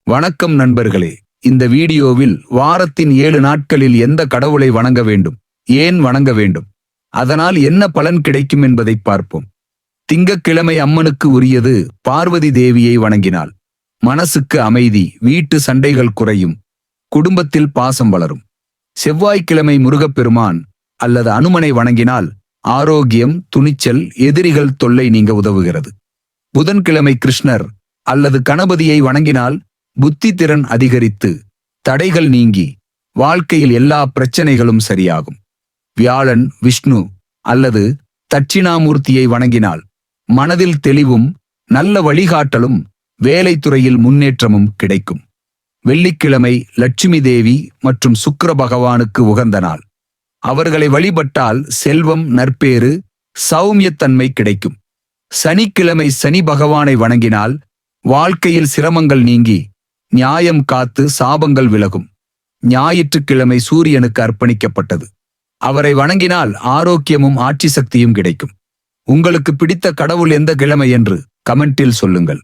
வணக்கம் நண்பர்களே. இந்த வீடியோவில் வாரத்தின் 7 நாட்களில் எந்த கடவுளை வணங்க வேண்டும், ஏன் வணங்க வேண்டும், அதனால் என்ன பலன் கிடைக்கும் என்பதை பார்ப்போம். திங்கட்கிழமை அம்மனுக்கு உரியது. பார்வதி தேவியை வணங்கினால் மனசுக்கு அமைதி, வீட்டு சண்டைகள் குறையும், குடும்பத்தில் பாசம் வளரும். செவ்வாய்க்கிழமை முருகப்பெருமான் அல்லது அனுமனை வணங்கினால் ஆரோக்கியம், துணிச்சல், எதிரிகள் தொல்லை நீங்க உதவுகிறது. புதன்கிழமை கிருஷ்ணர் அல்லது கணபதியை வணங்கினால் புத்தி திறன் அதிகரித்து தடைகள் நீங்கி வாழ்க்கையில் எல்லா பிரச்சனைகளும் சரியாகும். வியாழன் விஷ்ணு அல்லது தட்சிணாமூர்த்தியை வணங்கினால் மனதில் தெளிவும் நல்ல வழிகாட்டலும் வேலைத்துறையில் முன்னேற்றமும் கிடைக்கும். வெள்ளிக்கிழமை லட்சுமி தேவி மற்றும் சுக்கிர பகவானுக்கு உகந்த நாள். அவர்களை வழிபட்டால் செல்வம், நற்பேறு, சௌமியத்தன்மை கிடைக்கும். சனிக்கிழமை சனி பகவானை வணங்கினால் வாழ்க்கையில் சிரமங்கள் நீங்கி நியாயம் காத்து சாபங்கள் விலகும். ஞாயிற்றுக்கிழமை சூரியனுக்கு அர்ப்பணிக்கப்பட்டது. அவரை வணங்கினால் ஆரோக்கியமும் ஆட்சி சக்தியும் கிடைக்கும். உங்களுக்கு பிடித்த கடவுள் எந்த கிழமை என்று கமெண்டில் சொல்லுங்கள்.